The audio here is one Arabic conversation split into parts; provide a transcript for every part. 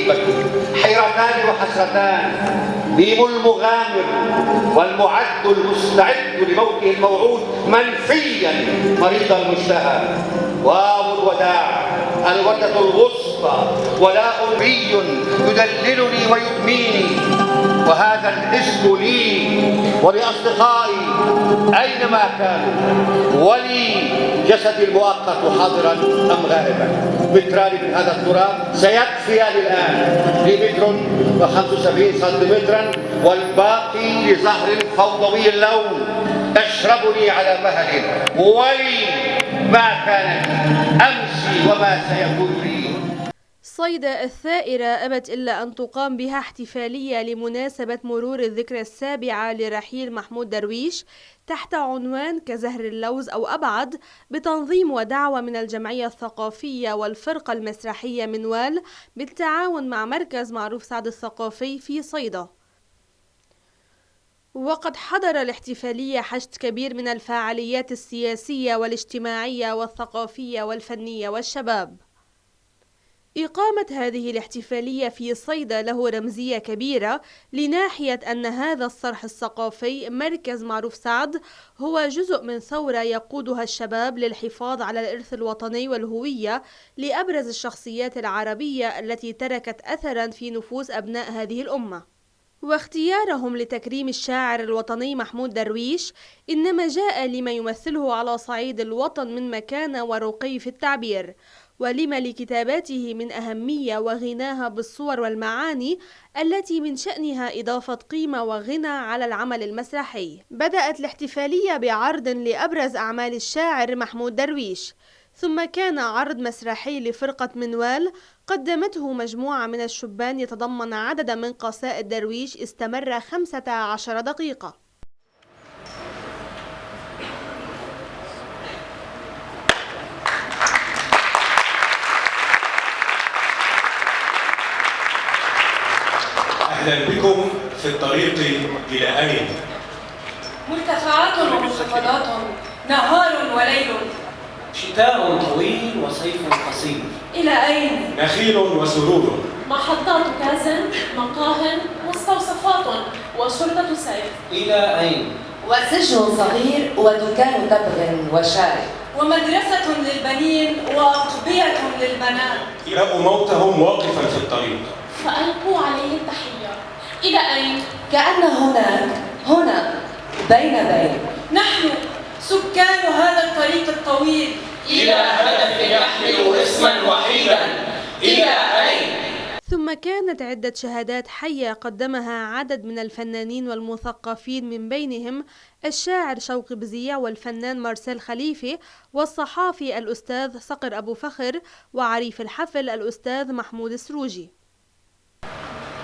عجيبة حيرتان وحسرتان، ميم المغامر والمعد المستعد لموته الموعود منفيا مريض المشتهى، واو الوداع الوردة الوسطى ولاء ري يدللني ويدميني، وهذا الاسم لي ولأصدقائي أينما كانوا، ولي جسدي المؤقت حاضرا أم غائبا. متران من هذا التراب سيكفيان الآن لمتر و75 سنتيمترا، والباقي لزهر فوضوي اللون تشربني على مهل، ولي ما كان أمسي وما سيكون لي. صيدا الثائرة أبت إلا أن تقام بها احتفالية لمناسبة مرور الذكرى السابعة لرحيل محمود درويش تحت عنوان كزهر اللوز أو أبعد، بتنظيم ودعوة من الجمعية الثقافية والفرقة المسرحية منوال بالتعاون مع مركز معروف سعد الثقافي في صيدا. وقد حضر الاحتفالية حشد كبير من الفعاليات السياسية والاجتماعية والثقافية والفنية والشباب. إقامة هذه الاحتفالية في صيدا له رمزية كبيرة، لناحية أن هذا الصرح الثقافي مركز معروف سعد هو جزء من ثورة يقودها الشباب للحفاظ على الإرث الوطني والهوية لأبرز الشخصيات العربية التي تركت أثرا في نفوس أبناء هذه الأمة. واختيارهم لتكريم الشاعر الوطني محمود درويش إنما جاء لما يمثله على صعيد الوطن من مكانة ورقي في التعبير، ولما لكتاباته من أهمية وغناها بالصور والمعاني التي من شأنها إضافة قيمة وغنى على العمل المسرحي. بدأت الاحتفالية بعرض لأبرز أعمال الشاعر محمود درويش، ثم كان عرض مسرحي لفرقة منوال قدمته مجموعة من الشبان يتضمن عددا من قصائد درويش استمر 15 دقيقة. أهلا بكم في الطريق إلى أين؟ مرتفعات ومنخفضات، نهار وليل، شتاء طويل وصيف قصير. إلى أين؟ نخيل وسرور، محطات كاز، مقاه، مستوصفات وشرطة سيف. إلى أين؟ وسجن صغير ودكان تبغ وشارع، ومدرسة للبنين وأقبية للبنات. يرأوا موتهم واقفا في الطريق فألقوا عليه التحية. إلى أين؟ كأن هنا بين نحن سكان هذا الطريق الطويل إلى هدف يحمل اسما وحيدا. إلى أين؟ ثم كانت عدة شهادات حية قدمها عدد من الفنانين والمثقفين، من بينهم الشاعر شوقي بزيع والفنان مارسيل خليفي والصحافي الأستاذ صقر أبو فخر وعريف الحفل الأستاذ محمود السروجي.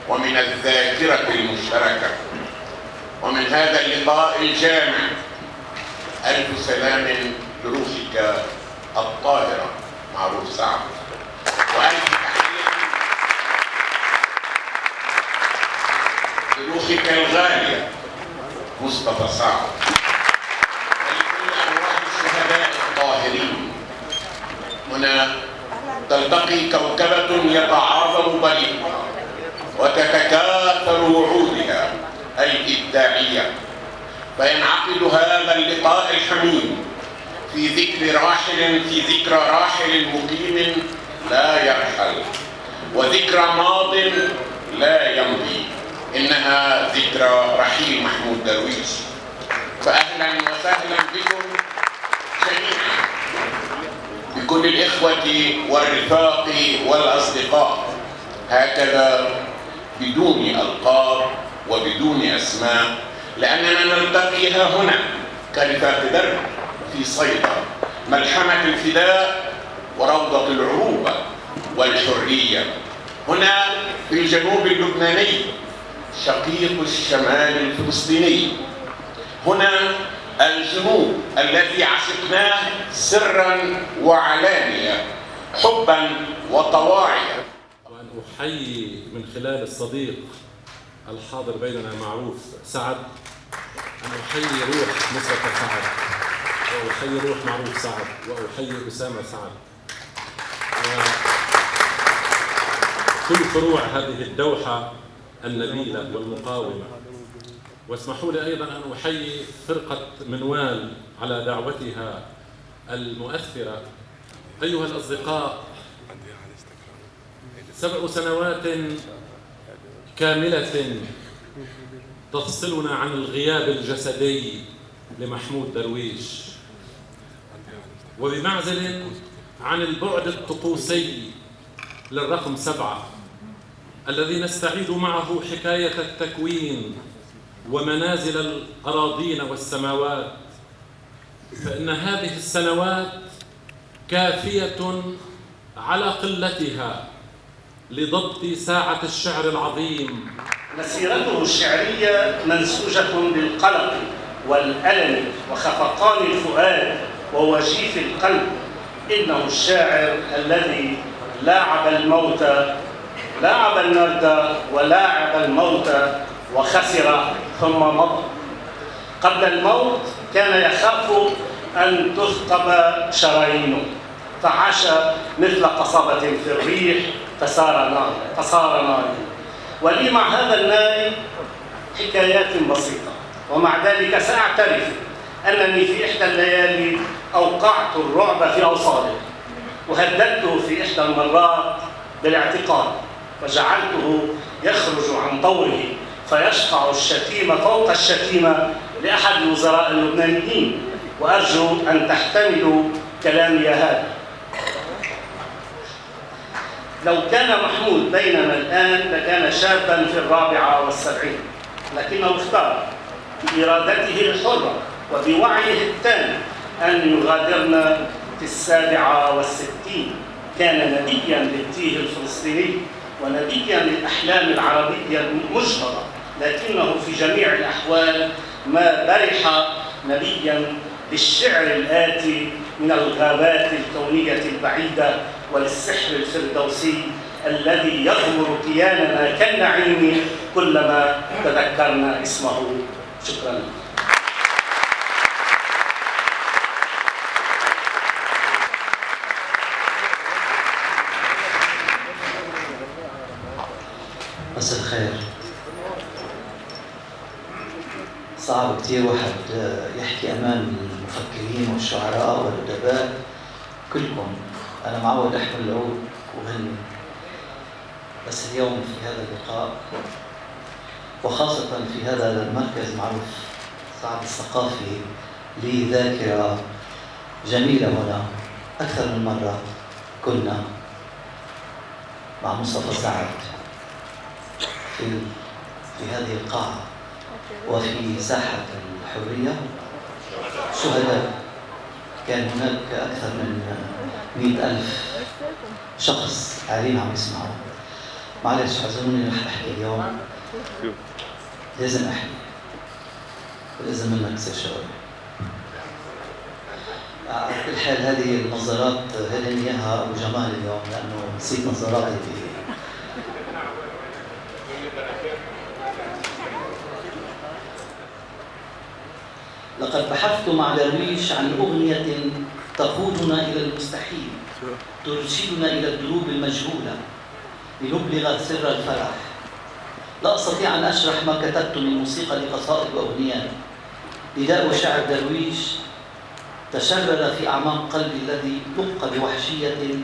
ومن الذاكرة المشتركة ومن هذا اللقاء الجامع ألف سلام لروحك الطاهرة معروف سعد، وألف تحية لروحك الغالية مصطفى سعد، ولكل أرواح الشهداء الطاهرين. هنا تلتقي كوكبة يتعاظم بريقها وتتكاثر وعودها الإبداعية، فينعقد هذا اللقاء الحميم في ذكرى راحل مقيم لا يرحل، وذكرى ماض لا يمضي، إنها ذكرى رحيل محمود درويش. فأهلا وسهلا بكم جميعا، بكل الإخوة والرفاق والأصدقاء، هكذا بدون ألقاب وبدون أسماء، لأننا نلتقي ها هنا كرفاق درب في صيدا، ملحمة الفداء وروضة العروبة والحرية، هنا في الجنوب اللبناني شقيق الشمال الفلسطيني، هنا الجنوب الذي عشقناه سرا وعلانية، حبا وطواعية. وأن أحيي من خلال الصديق الحاضر بيننا معروف سعد، أن أحيي روح مصطفى سعد، وأحيي روح معروف سعد، وأحيي أسامة سعد. كل فروع هذه الدوحة النبيلة والمقاومة. واسمحوا لي أيضا أن أحيي فرقة منوال على دعوتها المؤثرة. أيها الأصدقاء، 7 سنوات كاملة تفصلنا عن الغياب الجسدي لمحمود درويش، وبمعزل عن البعد الطقوسي للرقم 7 الذي نستعيد معه حكاية التكوين ومنازل الأراضين والسماوات، فإن هذه السنوات كافية على قلتها لضبط ساعة الشعر العظيم. مسيرته الشعرية منسوجة بالقلق والألم وخفقان الفؤاد ووجيف القلب. إنه الشاعر الذي لاعب الموت، لاعب النرد ولاعب الموت وخسر ثم مضى. قبل الموت كان يخاف أن تثقب شرايينه، فعاش مثل قصبة في الريح فصار نارا. ولي مع هذا الناي حكايات بسيطة، ومع ذلك سأعترف أنني في إحدى الليالي أوقعت الرعب في أوصاله، وهددته في إحدى المرات بالاعتقال، وجعلته يخرج عن طوره فيشقع الشتيمة فوق الشتيمة لأحد الوزراء اللبنانيين. وأرجو أن تحتملوا كلامي هذا. لو كان محمود بيننا الآن لكان شابا في 74، لكنه اختار بإرادته الحرة وبوعيه التام أن يغادرنا في 67. كان نبيا للتيه الفلسطيني ونبيا للأحلام العربية المجهرة، لكنه في جميع الأحوال ما برح نبيا للشعر الآتي من الغابات الكونية البعيدة وللسحر الفردوسي الذي يغمر كياننا كالنعيم كلما تذكرنا اسمه. شكرا. مساء الخير. صعب كتير واحد يحكي أمام المفكرين والشعراء والأدباء كلكم. أنا معود أحمل العود وغني، بس اليوم في هذا اللقاء وخاصة في هذا المركز معروف صعب الثقافي لي ذاكرة جميلة. هنا أكثر من مرة كنا مع مصطفى سعد في هذه القاعة وفي ساحة الحرية شهداء. كان هناك أكثر من 100,000 شخص قاعدين عم يسمعوا. معلش حزنوني رح أحكي اليوم، لازم أحكي ولازم منك تصير شوي. على كل حال هذه النظارات هداني إياها أبو جمال اليوم لأنه نسيت نظاراتي لقد بحثت مع درويش عن أغنية تقودنا إلى المستحيل، ترشدنا إلى الدروب المجهولة لنبلغ سر الفرح. لا أستطيع أن أشرح ما كتبت من موسيقى لقصائد وأغنيات. نداء شعر درويش تشرد في أعماق قلبي الذي دق بوحشية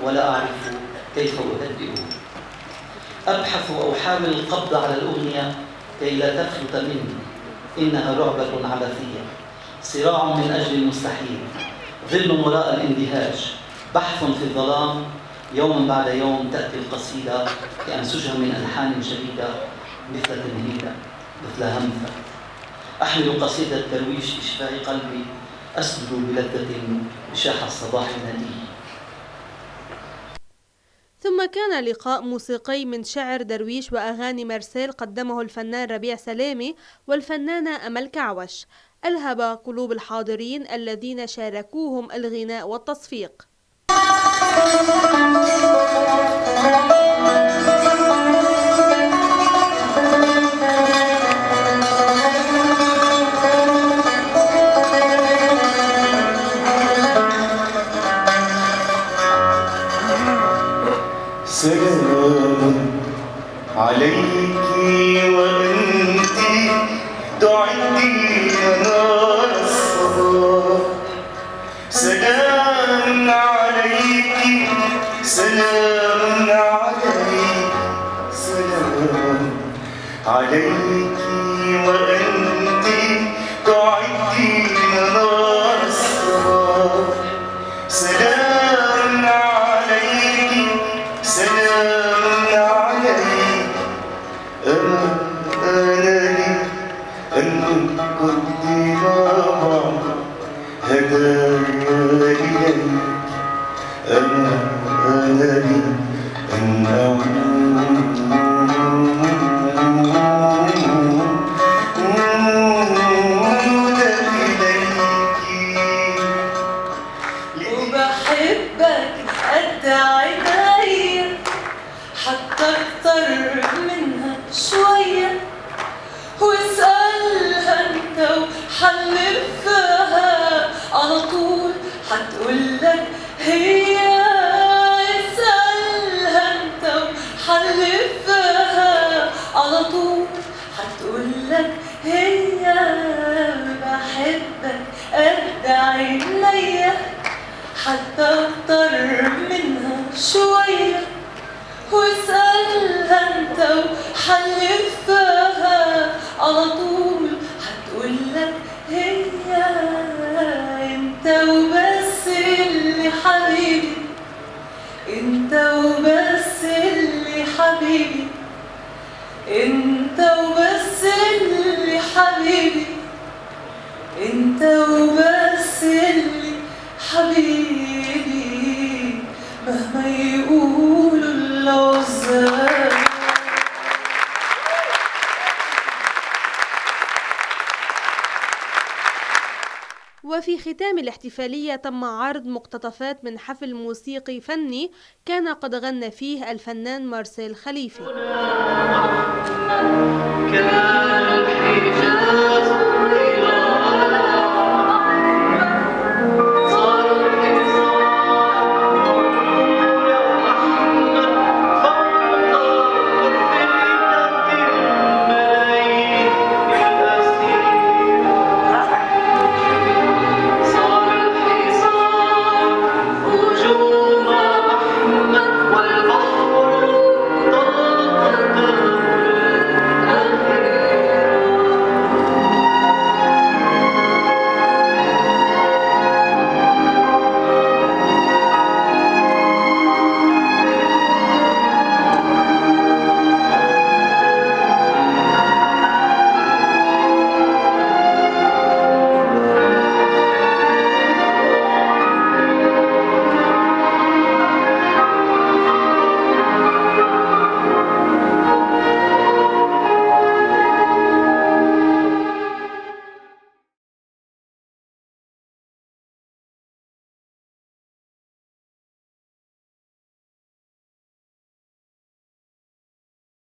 ولا أعرف كيف أهدئه. أبحث أو أحاول القبض على الأغنية كي لا تفلت مني. إنها رعبة عبثية، صراع من أجل المستحيل، ظل وراء الاندهاش، بحث في الظلام. يوم بعد يوم تأتي القصيدة لأنسجها من ألحان شديدة مثل تنهيدة مثل همثة. أحمل قصيدة درويش في شفاء قلبي، أسجد بلذة بشاح الصباح الندي. ثم كان لقاء موسيقي من شعر درويش وأغاني مرسيل قدمه الفنان ربيع سلامي والفنانة أمل كعوش، ألهب قلوب الحاضرين الذين شاركوهم الغناء والتصفيق. سلام عليك وأنت تعدين نار السرار. سلام عليك سلام عليك أنا لي أن قدم بعض هدايا إليك. أنا لي أن وبحبك قد عينيا حتى أكتر منها شوية، واسألها انت وحلفها على طول حتقولك هي. اسألها انت وحلفها على طول حتقولك هي. بحبك قد عينيا حتى أكتر منها شوية، واسألها انت وحلفها على طول حتقولك هي. انت وبس اللي حبيبي، انت وبس اللي حبيبي، انت وبس اللي حبيبي، انت وبس اللي حبيبي مهما يقولوا العزاب. وفي ختام الاحتفالية تم عرض مقتطفات من حفل موسيقي فني كان قد غنى فيه الفنان مارسيل خليفي. كان الحجاز